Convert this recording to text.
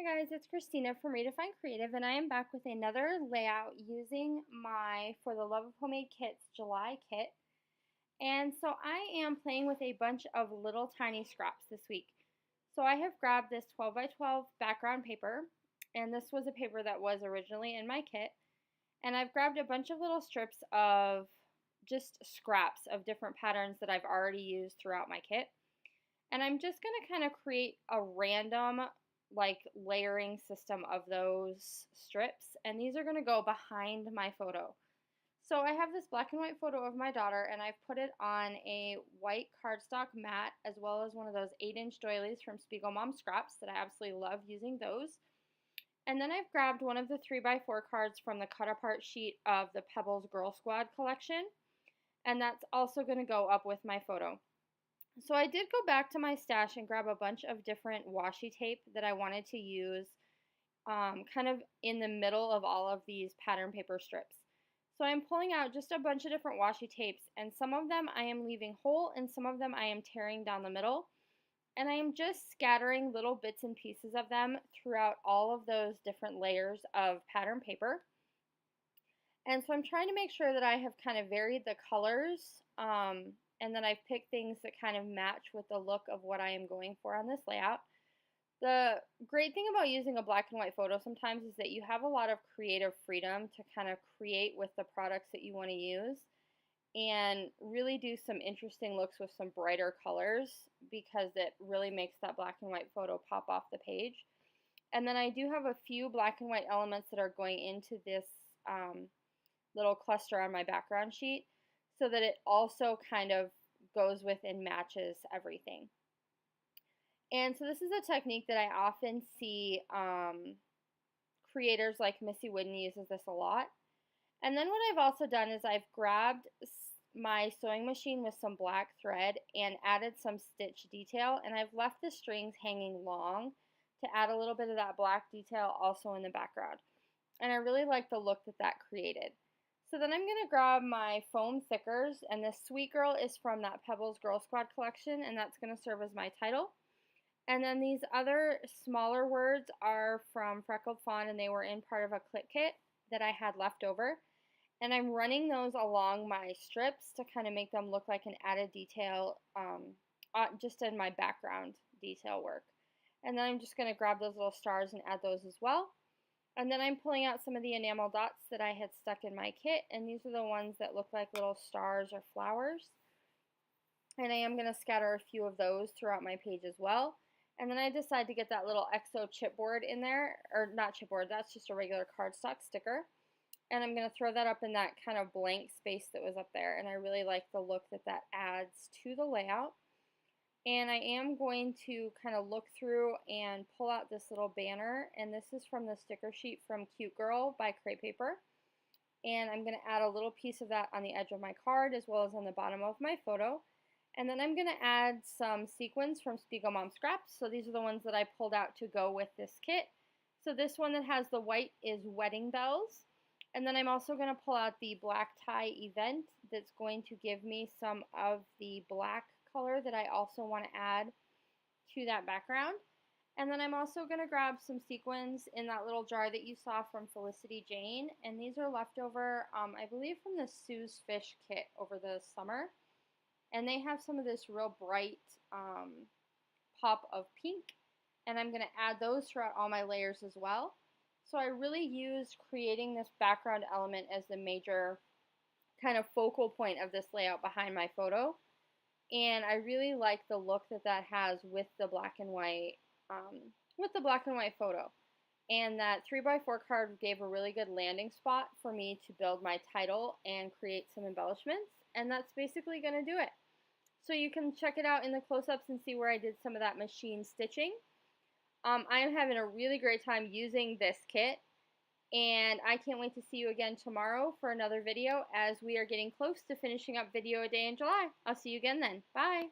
Hi guys, it's Christina from Redefine Creative, and I am back with another layout using my For the Love of Homemade Kits July kit. And so I am playing with a bunch of little tiny scraps this week. So I have grabbed this 12 by 12 background paper, and this was a paper that was originally in my kit. And I've grabbed a bunch of little strips of just scraps of different patterns that I've already used throughout my kit. And I'm just going to kind of create a random layering system of those strips, and these are going to go behind my photo. So I have this black and white photo of my daughter, and I've put it on a white cardstock mat as well as one of those 8-inch doilies from Spiegel Mom Scraps that I absolutely love using those. And then I've grabbed one of the 3x4 cards from the cut apart sheet of the Pebbles Girl Squad collection, and that's also going to go up with my photo. So I did go back to my stash and grab a bunch of different washi tape that I wanted to use kind of in the middle of all of these pattern paper strips. So I'm pulling out just a bunch of different washi tapes, and some of them I am leaving whole and some of them I am tearing down the middle. And I am just scattering little bits and pieces of them throughout all of those different layers of pattern paper. And so I'm trying to make sure that I have kind of varied the colors and then I've picked things that kind of match with the look of what I am going for on this layout. The great thing about using a black and white photo sometimes is that you have a lot of creative freedom to kind of create with the products that you want to use and really do some interesting looks with some brighter colors because it really makes that black and white photo pop off the page. And then I do have a few black and white elements that are going into this little cluster on my background sheet, so that it also kind of goes with and matches everything. And so this is a technique that I often see creators like Missy Wooden uses this a lot. And then what I've also done is I've grabbed my sewing machine with some black thread and added some stitch detail, and I've left the strings hanging long to add a little bit of that black detail also in the background. And I really like the look that that created. So then I'm going to grab my foam thickers, and this Sweet Girl is from that Pebbles Girl Squad collection, and that's going to serve as my title. And then these other smaller words are from Freckled Fawn, and they were in part of a clip kit that I had left over. And I'm running those along my strips to kind of make them look like an added detail just in my background detail work. And then I'm just going to grab those little stars and add those as well. And then I'm pulling out some of the enamel dots that I had stuck in my kit, and these are the ones that look like little stars or flowers. And I am going to scatter a few of those throughout my page as well. And then I decide to get that little EXO chipboard in there, or not chipboard, that's just a regular cardstock sticker. And I'm going to throw that up in that kind of blank space that was up there, and I really like the look that that adds to the layout. And I am going to kind of look through and pull out this little banner, and this is from the sticker sheet from Cute Girl by Crepe Paper. And I'm going to add a little piece of that on the edge of my card as well as on the bottom of my photo. And then I'm going to add some sequins from Spiegel Mom Scraps. So these are the ones that I pulled out to go with this kit. So this one that has the white is Wedding Bells. And then I'm also going to pull out the black tie event that's going to give me some of the black color that I also want to add to that background. And then I'm also going to grab some sequins in that little jar that you saw from Felicity Jane, and these are leftover, I believe from the Sue's Fish kit over the summer, and they have some of this real bright pop of pink, and I'm going to add those throughout all my layers as well. So I really used creating this background element as the major kind of focal point of this layout behind my photo. And I really like the look that that has with the black and white photo. And that 3x4 card gave a really good landing spot for me to build my title and create some embellishments. And that's basically going to do it. So you can check it out in the close-ups and see where I did some of that machine stitching. I am having a really great time using this kit. And I can't wait to see you again tomorrow for another video as we are getting close to finishing up video a day in July. I'll see you again then. Bye!